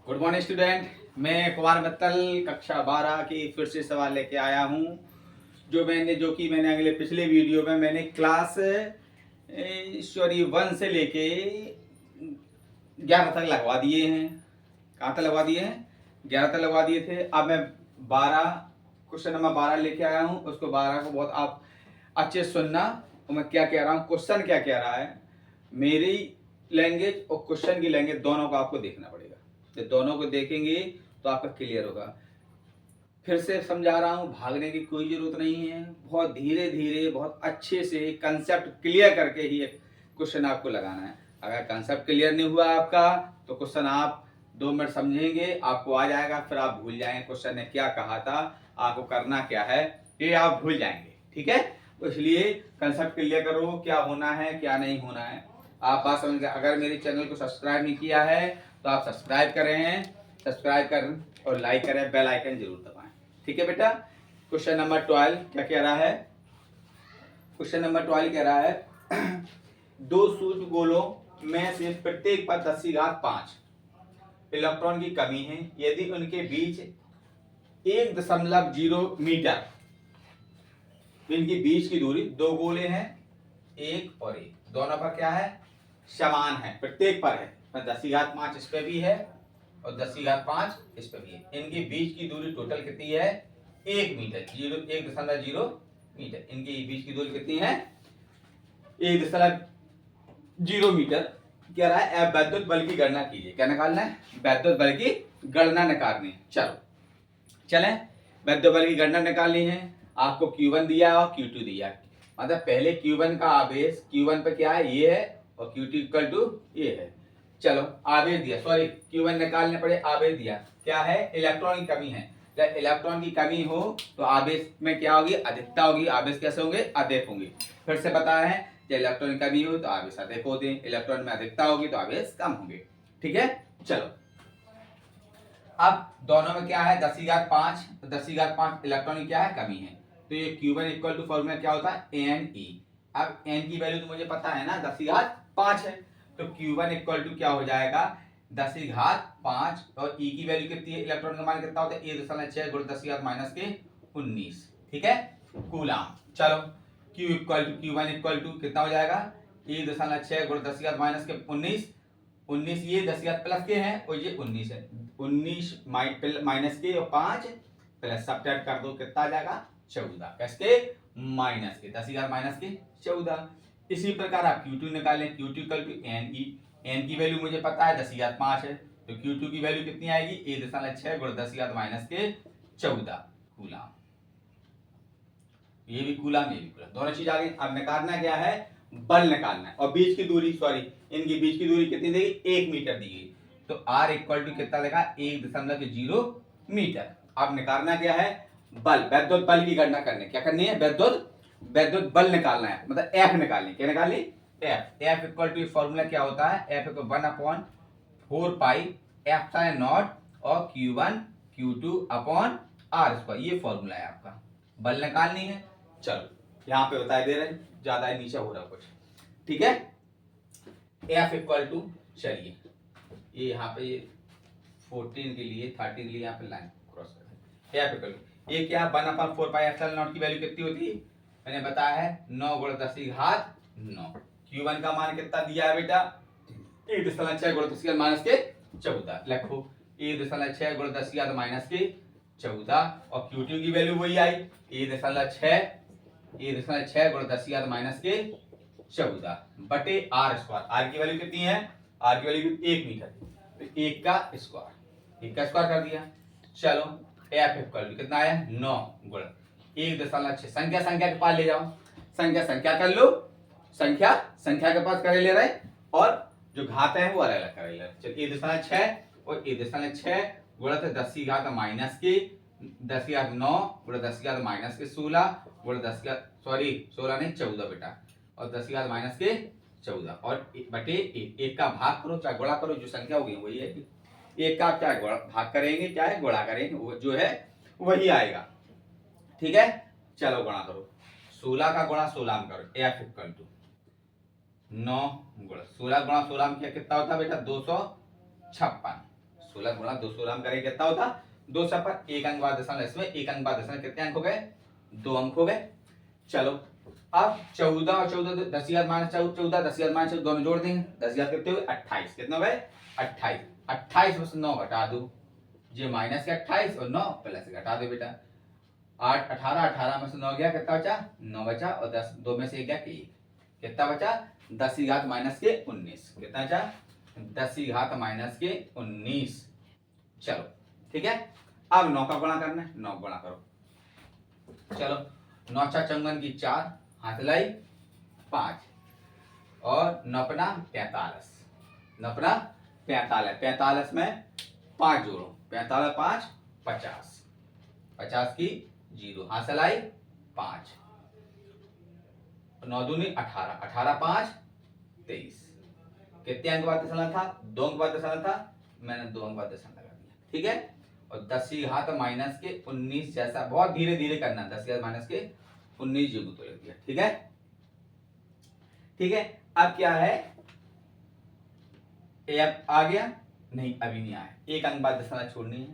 Good morning student. मैं कुमार मित्तल कक्षा 12 की फिर से सवाल लेके आया हूँ। जो कि मैंने अगले पिछले वीडियो में मैंने क्लास सॉरी 1 से लेके 11 तक लगवा दिए हैं। कहाँ तक लगवा दिए हैं? 11 तक लगवा दिए थे। अब मैं 12 क्वेश्चन नंबर 12 लेके आया हूँ। उसको 12 को बहुत आप अच्छे सुनना। तो मैं क्या कह रहा हूँ, क्वेश्चन क्या कह रहा है, मेरी लैंग्वेज और क्वेश्चन की लैंग्वेज दोनों को आपको देखना पड़ेगा। तो दोनों को देखेंगे तो आपका क्लियर होगा। फिर से समझा रहा हूँ, भागने की कोई जरूरत नहीं है। बहुत धीरे धीरे बहुत अच्छे से कंसेप्ट क्लियर करके ही क्वेश्चन आपको लगाना है। अगर कंसेप्ट क्लियर नहीं हुआ आपका तो क्वेश्चन आप 2 मिनट समझेंगे, आपको आ जाएगा, फिर आप भूल जाएंगे क्वेश्चन ने क्या कहा था, आपको करना क्या है, ये आप भूल जाएंगे। ठीक है, तो इसलिए कंसेप्ट क्लियर करो, क्या होना है क्या नहीं होना है। आप बात समझ गए। अगर मेरे चैनल को सब्सक्राइब नहीं किया है तो आप सब्सक्राइब करें, सब्सक्राइब करें और लाइक करें, बेल आइकन जरूर दबाएं। ठीक है बेटा। क्वेश्चन नंबर 12 क्या कह रहा है? क्वेश्चन नंबर 12 कह रहा है 2 सूक्ष्म गोलों में से प्रत्येक पर 10⁵5 इलेक्ट्रॉन की कमी है। यदि उनके बीच 1.0 मीटर, इनके बीच की दूरी, 2 गोले हैं, एक और एक, दोनों पर क्या है, समान है, प्रत्येक पर है। 10⁵5 इस पे भी है और 10⁵5 इस पे भी है। इनके बीच की दूरी टोटल कितनी है? 1 मीटर, 1.0 मीटर। इनके बीच की दूरी कितनी है? 1.0 मीटर। कह रहा है वैद्युत बल की गणना कीजिए। क्या निकालना है? वैद्युत बल की गणना निकालनी है। चलो चले, वैद्युत बल की गणना निकालनी है। आपको Q1 दिया और Q2 दिया। मतलब पहले Q1 का आवेश, Q1 पे क्या है, ये है, और Q2 इक्वल टू ये है। चलो आवेश दिया, सॉरी Q1 निकालने पड़े, आवेश दिया। क्या है? इलेक्ट्रॉन की कमी है। जब इलेक्ट्रॉन की कमी हो तो आवेश में क्या होगी? अधिकता होगी। आवेश कैसे होंगे? अधिक होंगे। फिर से बताया है, जब इलेक्ट्रॉन की कमी हो तो आवेश अधिक होते हैं, इलेक्ट्रॉन में अधिकता होगी तो आवेश कम होंगे। ठीक है, चलो अब दोनों में क्या है? 10⁵5, 10⁵5 इलेक्ट्रॉन की क्या है? कमी है। तो ये Q1 इक्वल टू फॉर्मूला क्या होता है? Ne। अब n की वैल्यू तो मुझे पता है ना, 10⁵5 है, तो Q1 इक्वल टू क्या हो जाएगा? 10⁵5 और E की वैल्यू कितनी है? इलेक्ट्रॉन का मान कितना होता है? 1.6 गुणा 10⁻⁻19। ठीक है, कूलाम। चलो Q1 इक्वल टू कितना हो जाएगा? 1.6 गुणा 10⁻⁻19। 19 ये 10 प्लस के हैं और ये 19 है। 19 माइनस के और 5 प्लस, सब्ट्रैक्ट कर दो, कितना आ जाएगा? 14। कैसे? माइनस के 10 माइनस के 14। इसी प्रकार आप Q2 निकालें। Q2 equal to Ne। n की वैल्यू मुझे पता है 10⁵5 है, तो Q2 की वैल्यू कितनी आएगी? 1.6 गुणा 10⁻⁻14 कूलाम। ये भी कूलाम, ये भी कूलाम, दोनों चीज आ गई। अब निकालना क्या है? बल निकालना है। और बीच की दूरी, सॉरी इनकी बीच की दूरी कितनी दी गई? 1 मीटर दी गई। तो R इक्वल टू कितना देखा? 1.0 मीटर। अब निकालना क्या है? बल, वैद्युत बल की गणना करनी। क्या करनी है? वैद्युत बल निकालना है, मतलब F निकालनी। क्या निकालनी? F इक्वल टू फॉर्मूला क्या होता है? F equal 1/4 pi epsilon not और Q1 Q2 अपॉन R²। ये फॉर्मूला है आपका, बल निकालनी है। चलो यहाँ पे बताए दे रहे हैं, ज्यादा नीचे हो रहा कुछ। ठीक है, F इक्वल टू, चलिए ये यहाँ पे 14 के लिए 13 के लिए यहाँ पे लाइन क्रॉस कर F इक्वल टू, ये क्या? 1/4 पाई एप्सिलॉन नॉट की वैल्यू कितनी होती है? मैंने बताया है 9 गुणा 10⁻9। Q1 का मान कितना दिया है बेटा? 1.6 गुणा 10⁻14 लिखो। 1.6 गुणा 10⁻14 और Q2 की वैल्यू वही आई 1.6 गुणा 10⁻14 बटे R²। R की वैल्यू कितनी है? R की वैल्यू 1 मीटर, तो 1 का स्क्वायर कर दिया। चलो F इक्वल टू कितना आया? 9 गुणा 1.6। संख्या के पास ले जाओ, संख्या कर लो, संख्या के पास करे ले रहे, और जो घात है वो अलग अलग करे ले रहे। चलिए 1.6 और 1.6 गुणा 10⁻9 गुणा 10⁻16 गुणा 16 नहीं 14 बेटा, और 10⁻14 और बटे 1 का भाग करो चाहे गुणा करो, जो संख्या होगी वही है। 1 का क्या भाग करेंगे, क्या है गुणा करेंगे, वो जो है वही आएगा। ठीक है, चलो गुणा करो, 16 का गुणा 16 में करो। F इक्वल टू 9 गुणा 16 गुणा 16 में कितना होता है बेटा? 256। 16 गुणा 216 हम करेंगे कितना होता 2 पर 1 अंक बाद दशमलव, इसमें 1 अंक बाद दशमलव, कितने अंक हो गए 2 अंक हो गए। चलो अब 14 और 14 10 की घात माइनस 14 10 की घात माइनस दोनों जोड़ देंगे, 10 की घात कितने हुए 28, कितने हो गए 28, 28 में से 9 घटा दो, ये माइनस के 28 और 9 प्लस के घटा दो बेटा, 8 18 18 में से 9 गया, कितना बचा 9 बचा, और 10 2 में से 1 गया 1, कितना बचा 10 की घात माइनस के 19, कितना बचा 10 की घात माइनस के 19। चलो ठीक है, अब 9 का गुणा करना है, 9 गुणा करो, चलो 9 4 54 की 4, हाथ लाई 5 और 9 पना 45, 9 पना 45, 45 में 5 जोड़ो, 45 5 50, 50 की 0, हाथ लाई 5, 9 दूनी 18, 18 5 23, कितने अंक बाद दशमलव था 2 अंक बाद दशमलव था, मैंने 2 अंक बाद दशमलव लगा दिया, ठीक है। और 10 की घात माइनस के 19 जैसा बहुत धीरे धीरे करना, 10 की घात माइनस के 19 जो तो लग दिया, ठीक है ठीक है। अब क्या है, अब आ गया नहीं, अभी नहीं आया, 1 अंक बाद दशमलव छोड़नी है,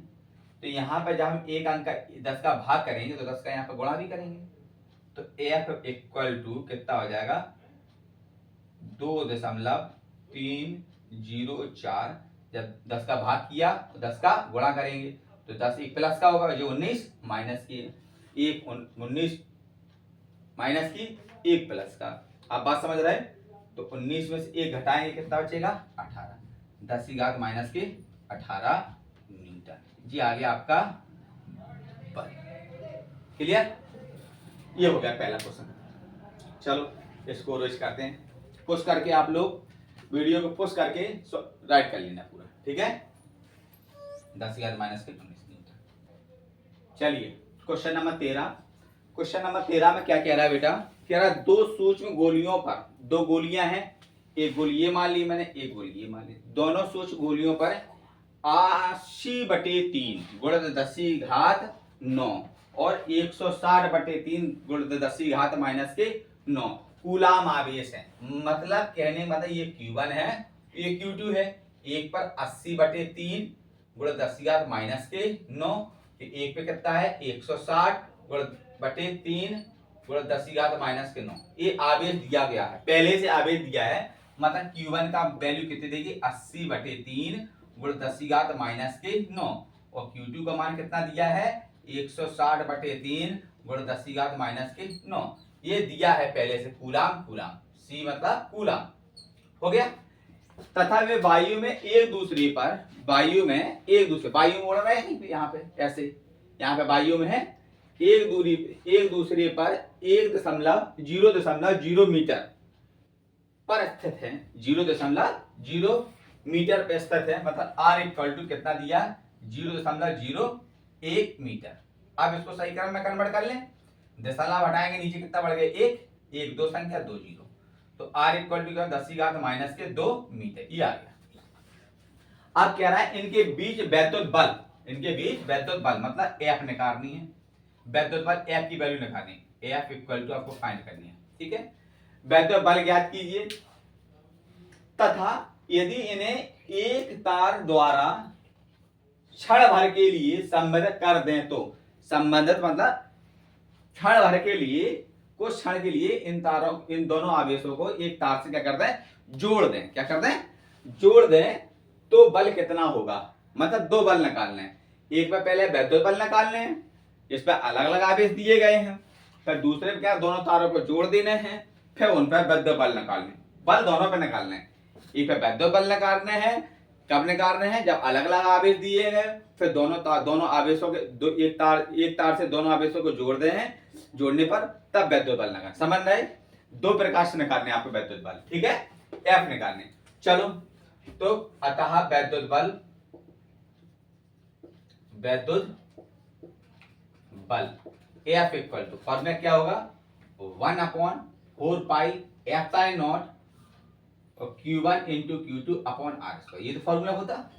तो यहाँ पे जब हम 1 अंक का 10 का भाग करेंगे तो 10 का यहाँ पे गुणा भी करेंगे, तो f इक्वल टू कितना हो जाएगा 2.304, जब 10 का भाग किया तो 10 का गुणा करेंगे तो 10 एक प्लस का होगा, जो 19 माइनस की 1 19 माइनस की 1 प्लस का, आप बात समझ रहे हैं। तो 19 में से 1 घटाएंगे, कितना बचेगा 18, 10 की घात माइनस के 18 न्यूटन, जी आ गया आपका बल। क्लियर, ये हो गया पहला क्वेश्चन। चलो इसको रोज करते हैं, पुश करके आप लोग वीडियो को पुश करके राइट कर लेना पूरा, ठीक है 10 की घात माइनस के 19 न्यूटन। चलिए क्वेश्चन नंबर 13, क्वेश्चन नंबर 13 में क्या कह रहा है बेटा, कह रहा है 2 सूक्ष्म गोलियों पर, 2 गोलियां हैं, एक गोली ये मान ली मैंने, एक गोली ये मान ली, दोनों सूक्ष्म गोलियों पर 80/3 गुणित 10 की घात 9 और 160/3 गुणित 10 की घात माइनस के 9 कूलाम आवेश है। मतलब कहने मतलब ये Q1 है, ये Q2 है, एक पर 80/3 गुणित 10 की घात माइनस के 9, एक पे कितना है 160 गुणित 3 गुणित 10 की घात माइनस के 9, ये आवेश दिया गया है, पहले से आवेश दिया है, मतलब Q1 का वैल्यू कितनी देगी 80/3 गुणित 10 की घात माइनस के 9, और Q2 का मान कितना दिया है 160/3 गुणित 10 की घात माइनस के 9, ये दिया है पहले से, कूलाम कूलाम, C मतलब कूलाम हो गया। तथा वे वायु में एक दूसरे पर, वायु में एक दूसरे, वायु में उड़ रहे हैं यहाँ पे ऐसे, यहाँ पे वायु में है एक दूसरे पर 1.0 मीटर पर स्थित है, 0.0 मीटर पर स्थित है, मतलब R इक्वल टू कितना दिया 0.01 मीटर। अब इसको सही क्रम में कन्वर्ट कर लें, दशमलव हटाएंगे नीचे कितना बढ़ गया 1 2 संख्या 2 0, तो R इक्वल टू 10 की घात माइनस के 2 मीटर, ये आ गया। अब कह रहा है इनके बीच वैद्युत बल, इनके बीच वैद्युत बल मतलब F निकालनी है, वैद्युत बल F की वैल्यू निकालनी है, F इक्वल टू आपको फाइंड करनी है, ठीक है। वैद्युत बल ज्ञात कीजिए, तथा यदि इन्हें एक तार द्वारा क्षण भर के लिए संबंधित कर दें तो, संबंधित मतलब क्षण भर के लिए, कुछ क्षण के लिए इन दोनों आवेशों को एक तार से क्या कर दें जोड़ दें, क्या कर दें जोड़ दें, तो बल कितना होगा, मतलब 2 बल निकालने हैं, एक पे पहले वैद्युत बल निकालने हैं, इस पर अलग अलग आवेश दिए गए हैं, फिर दूसरे पे क्या दोनों तारों को जोड़ देने हैं, फिर उन पर वैद्युत बल निकालने, बल दोनों पे निकालने हैं, एक पे वैद्युत बल निकालने हैं, कब निकालने हैं जब अलग अलग आवेश दिए गए, फिर दोनों आवेशों के एक तार से दोनों आवेशों को जोड़ दे हैं, जोड़ने पर तब वैद्युत बल निकालना, समझ रहे 2 प्रकार से निकालने आपको वैद्युत बल, ठीक है F निकालने। चलो तो अतः वैद्युत बल F इक्वल टू फॉर्मूला क्या होगा 1/4 पाई F0 और Q1 into Q2 upon R², ये तो फॉर्मूला होता,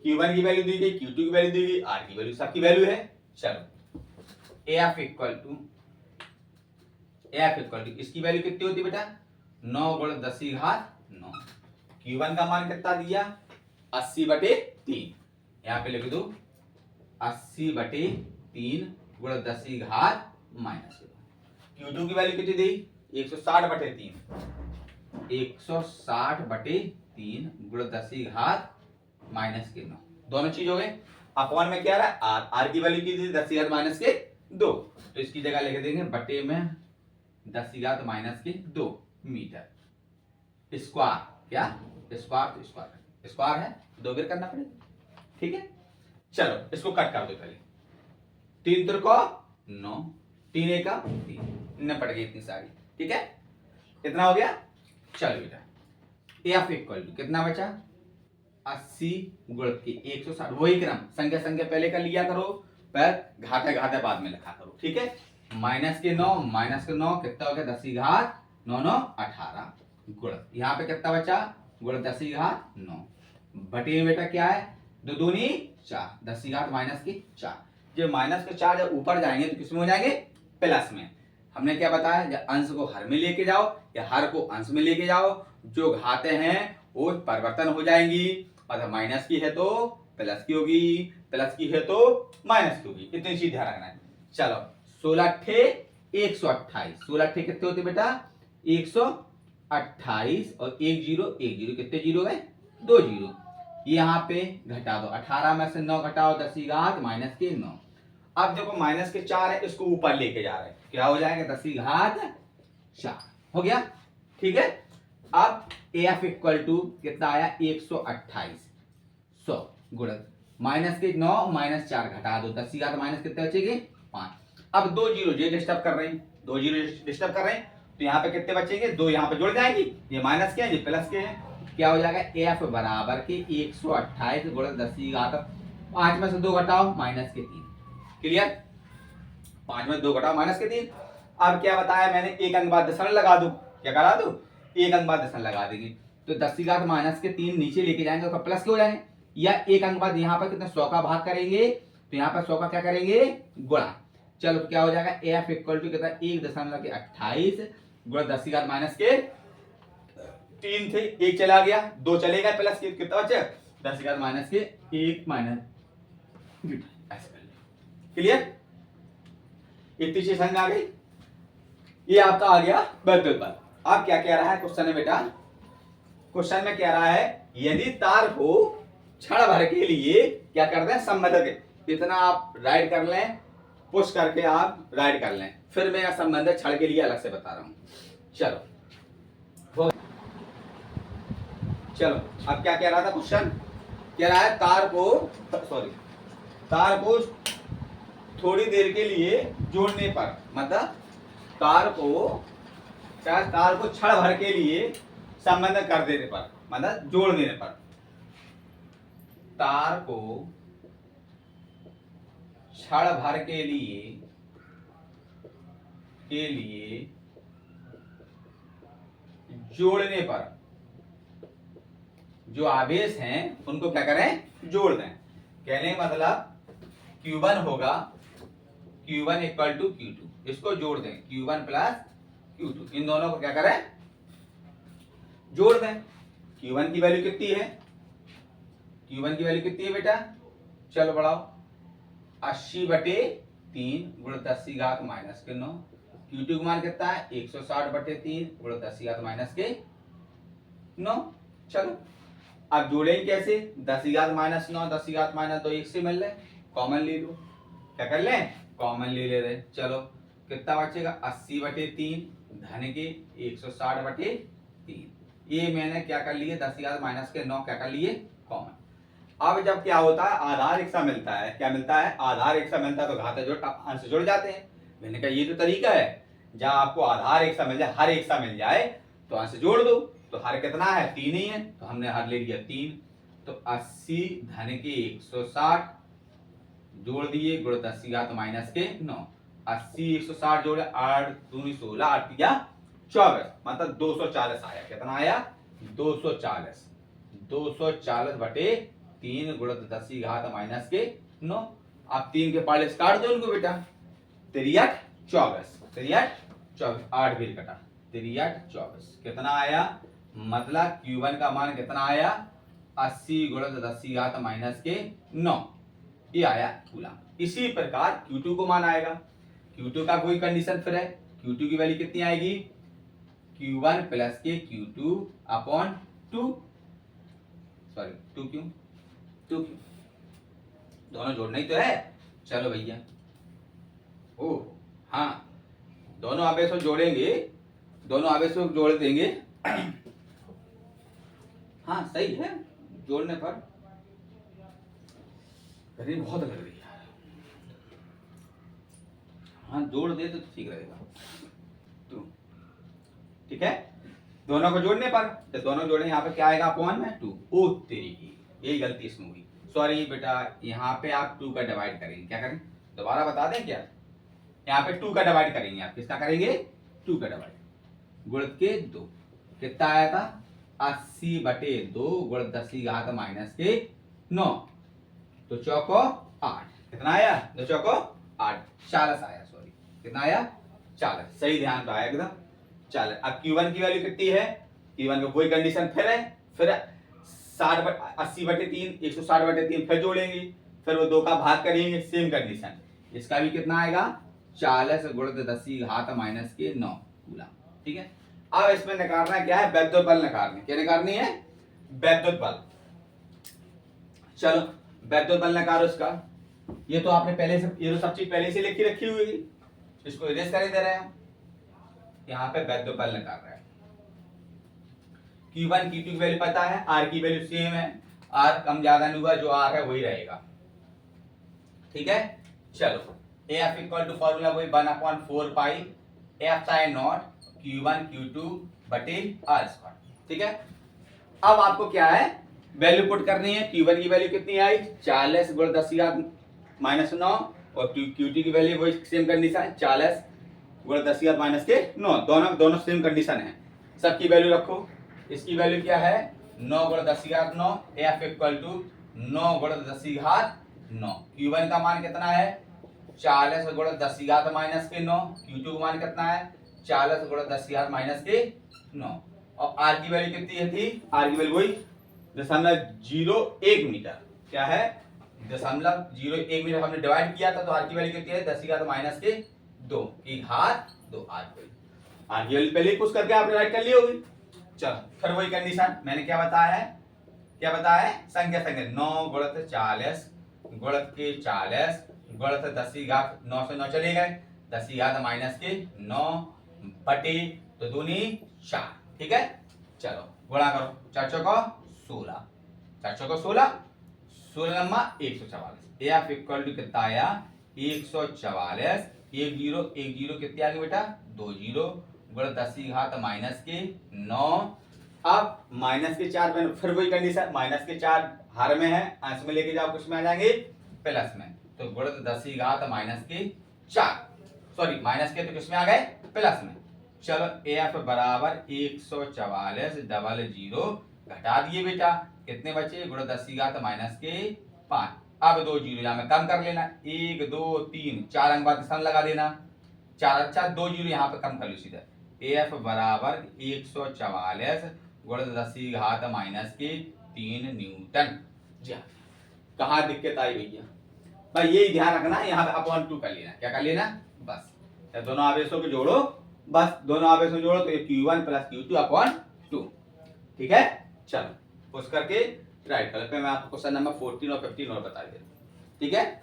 Q1 की वैल्यू दी गई, Q2 की वैल्यू दी गई, R की वैल्यू सबकी वैल्यू है। चलो F इक्वल टू इसकी वैल्यू कितनी होती है बेटा 9 गुणित 10 की घात 9, Q1 का मान कितना दिया 80/3, यहाँ पे लिख दो 80/3 गुणा 10 की घात माइनस के 2। Q2 की वैल्यू कितनी दी? 160/3, 160/3 गुणा 10 की घात माइनस के 9। दोनों चीज हो गए। अपॉन में क्या रहा? आर, आर की वैल्यू कितनी? 10 की घात माइनस के 2, तो इसकी जगह लिख देंगे बटे में 10 की घात माइनस के 2 मीटर स्क्वायर। क्या स्क्वायर? तो स्क्वायर स्क्वायर है, 2 गिर करना पड़ेगा। ठीक है, चलो इसको कट कर दो पहले। 3 त्रिको 9, 3 एका 3, निपट गई इतनी सारी। ठीक है, कितना हो गया? चलो बेटा एफ इक्वल टू कितना बचा? 80 गुणित के 160। वही क्रम, संख्या संख्या पहले कर लिया करो, पर घाते घाते बाद में लिखा करो। ठीक है, माइनस के 9 कितना हो गया? 10 की घात 9 9 18 गुणित यहाँ पे कितना बचा? गुणित 10 की घात 9 बटे में बेटा क्या है? 2 दूनी 4, 10 की घात माइनस की 4। जब माइनस के 4 जब ऊपर जाएंगे तो किसमें हो जाएंगे? प्लस में। हमने क्या बताया? जब अंश को हर में लेके जाओ या हर को अंश में लेके जाओ, जो घाते हैं वो परिवर्तन हो जाएंगी। अगर माइनस की है तो प्लस की होगी, प्लस की है तो माइनस की होगी। इतनी चीज ध्यान रखना है। चलो 16 ठे 128, 16 ठे कितने होते बेटा? 128 और 1 0 1 0, कितने जीरो गए? 2 जीरो। यहाँ पे घटा दो, 18 में से 9 घटाओ 10 की घात माइनस के 9। अब देखो माइनस के 4 है, इसको ऊपर लेके जा रहे हैं, क्या हो जाएगा? 10 की घात 4 हो गया। ठीक है, अब एफ इक्वल टू कितना आया? 128 100 गुणित माइनस के 9 माइनस 4 घटा दो, 10 की घात माइनस कितने बचेंगे? 5। अब 2 जीरो ये डिस्टर्ब कर रहे हैं, 2 जीरो डिस्टर्ब कर रहे हैं, तो यहाँ पे कितने बचेंगे? 2 यहाँ पे जुड़ जाएंगे, ये माइनस के हैं ये प्लस के हैं। क्या हो जाएगा? एफ बराबर के 128 गुणित 10 की घात 5 में से 2 घटाओ माइनस के 3। क्लियर? 5 में 2 घटाओ माइनस के 3। अब क्या बताया मैंने? एक अंक बाद दशमलव लगा दो। क्या करा दो? एक अंक बाद दशमलव लगा देंगे, तो 10 की घात माइनस के 3 नीचे लेके जाएंगे तो प्लस के हो जाएंगे। या एक अंक बाद यहाँ पर कितना 100 का भाग करेंगे, तो यहाँ पर 100 का क्या करेंगे? गुणा। चलो तो क्या हो जाएगा? एफ इक्वल टू कितना? 1.28 गुणा 10 की घात माइनस के 3 थे, 1 चला गया, 2 चलेगा, प्लस के कितना बचे? 10 की घात माइनस के 1 माइनस। ऐसे कर ले। क्लियर? इतनी चीज समझ आ गई। ये आपका आ गया वैद्युत बल। अब क्या कह रहा है क्वेश्चन में बेटा? क्वेश्चन में कह रहा है यदि तार को क्षण भर के लिए क्या कर दें? संबंधित, इतना आप राइट कर लें, पुश करके आप राइट कर लें, फिर मैं संबंधित क्षण के लिए अलग से बता रहा हूं। चलो अब क्या कह रहा था क्वेश्चन? कह रहा है तार को थोड़ी देर के लिए जोड़ने पर, मतलब तार को क्षण भर के लिए संबंधित कर देने पर, मतलब जोड़ देने पर, तार को क्षण भर के लिए जोड़ने पर जो आवेश हैं उनको क्या करें? जोड़ दें। कहने का मतलब Q1 होगा Q1 इक्वल टू Q2, इसको जोड़ दें, Q1 प्लस Q2, इन दोनों को क्या करें? जोड़ दें। Q1 की वैल्यू कितनी है? Q1 की वैल्यू कितनी है बेटा? चलो बढ़ाओ, 80/3 गुणा 10 की घात माइनस के 9। Q2 का मान कितना है? 160/3 गुणा 10 की घात माइनस के 9। चलो अब जोड़ेंगे कैसे? 10 की घात माइनस 9, 10 की घात माइनस 2 एक से मिल रहे, कॉमन ले लो। क्या कर लें? कॉमन ले रहे। चलो कितना बचेगा? 80/3 धन के 160/3। ये मैंने क्या कर लिए? 10 की घात माइनस के 9 क्या कर लिए? कॉमन। अब जब क्या होता है? आधार एक सा मिलता है। क्या मिलता है? आधार एक सा मिलता है तो घाते जोड़ अंश जुड़ जाते हैं। मैंने कहा ये तो तरीका है, जब आपको आधार एक सा मिल जाए, हर एक सा मिल जाए तो अंश जोड़ दो। तो हर कितना है? 3 ही है, तो हमने हर ले लिया 3। तो 80 धन के 160 जोड़ दिए गुणा 10 की घात माइनस के 9। 80 160 जोड़े, 8 दूनी 16, 8 तिया 24, मतलब 240 आया। कितना आया? 240। 240/3 गुणा 10 की घात माइनस के 9। अब 3 के पार्ट काट दो उनको बेटा, 3 24, 3 8 भी कटा, 3 24 कितना आया? मतलब Q1 का मान कितना आया? 80 गुणित 10 की घात माइनस के 9, ये आया कूलम। इसी प्रकार Q2 को मान आएगा। Q2 का कोई कंडीशन फिर है, Q2 की वैल्यू कितनी आएगी, Q1 प्लस के Q2 upon 2, sorry 2Q, 2Q, दोनों जोड़ना ही तो है। चलो भैया, ओ हाँ, दोनों आवेशों जोड़ेंगे, दोनों आवेशों जोड़ देंगे। हाँ सही है, जोड़ने पर गर्मी बहुत लग रही है। हाँ जोड़ दे तो ठीक रहेगा। तो ठीक है, दोनों को जोड़ने पर, तो दोनों जोड़े यहाँ पे क्या आएगा, अपॉन में 2। ओ तेरी की, यही गलती इसमें हुई, सॉरी बेटा। यहाँ पे आप 2 का डिवाइड करेंगे, क्या करें, दोबारा बता दें क्या, यहाँ पे 2 का डिवाइड करेंगे। आप किसका करेंगे, 2 का डिवाइड, गुणित के 2, कितना आया था, 80/2 गुणित 10 की घात माइनस के 9, तो चौको 8, कितना आया, 2 चौको 8, 40 आया, सॉरी कितना आया, 40, सही ध्यान तो आया एकदम। चल अब Q1 की वैल्यू कितनी है, Q1 का कोई कंडीशन फिर है, फिर 80/3 160/3 फिर जोड़ेंगे, फिर वो 2 का भाग करेंगे, सेम कंडीशन। इसका भी कितना आएगा, 40 गुणित 10 की घात माइनस के 9 कूलम। ठीक है, अब इसमें निकालना क्या है, वैद्युत बल निकालनी, क्या निकालनी है, वैद्युत बल। चलो वैद्युत बल निकालो इसका। ये तो आपने पहले से, ये तो सब चीज पहले से लिखी रखी हुई है, इसको इरेज कर दे रहे हैं। यहाँ पे वैद्युत बल निकाल रहे हैं। Q1 Q2 की वैल्यू पता है, R की वैल्यू सेम है, R कम ज्यादा नहीं हुआ, जो R है वही रहेगा। ठीक है, चलो AF इक्वल टू फॉर्मूला वही 1/4 पाई F sign not Q1 Q2 बटे R²। ठीक है, अब आपको क्या है, वैल्यू पुट करनी है। Q1 की वैल्यू कितनी आई, 40 गुणित 10 की घात माइनस 9, और Q2 की वैल्यू वही सेम कंडीशन है, 40 गुणित 10 की घात माइनस के 9, दोनों सेम कंडीशन है। सबकी वैल्यू रखो, इसकी वैल्यू क्या है, 9 गुणित 10 की घात 9, F इक्वल टू 9 गुणित 10 की घात 9। Q1 का मान कितना है, 40 गुणित 10 की घात माइनस के 9, Q2 का मान कितना है, 40 गुणित 10 की घात माइनस के 9, और R की वैल्यू कितनी थी, R की वैल्यू वही 0.01 मीटर, क्या है 0.01 मीटर हमने डिवाइड किया था, तो R की वैल्यू कितनी है, 10 की घात माइनस के 2 की घात 2। R की वैल्यू पहले ही पुश करके आपने राइट कर ली होगी। चलो फिर वही कंडीशन मैंने क्या बताया है, क्या बताया है, संख्या 9 गुणित 40 गुणित के 40 गुणित 10 की घात 9 से 9 चले गए, 10 की घात माइनस के 9 बटे तो दूनी 4। ठीक है, चलो गुणा करो, 4 चौको 16, 4 चौको 16, 16 नंबर 144। AF इक्वल टू कितना आया, 144, 1 0 कितने आ गए बेटा, 2 0 गुणित 10 की घात माइनस के 9। अब माइनस के 4, फिर वही कंडीशन, माइनस के 4 हर में है, अंश में लेके जाओ, किस में आ जाएंगे, प्लस में, तो गुणित 10 की घात माइनस के 4, सॉरी माइनस के तो किस में आ गए, प्लस में। चलो AF बराबर 144 डबल 0 घटा दिए बेटा, कितने बचे, गुणित 10 की घात माइनस के 5। अब 2 0 यहाँ में कम कर लेना, 1 2 3 4 अंक बाद सन लगा देना, 4 अच्छा 2 0 यहाँ पे कम कर लो सीधा। AF बराबर 144 गुणित 10 की घात माइनस के 3 न्यूटन। जी हाँ, कहाँ दिक्कत आई भैया, भाई यही ध्यान रखना, यहाँ पे अपॉन 2 कर लेना, क्या कर लेना, बस दोनों आवेशों को जोड़ो, बस दोनों आवेशों जोड़ो तो ये Q1 प्लस Q2 अपॉन 2। ठीक है, चलो पुश करके राइट कलर पे मैं आपको क्वेश्चन नंबर 14 और 15 और बता देता हूँ। ठीक है।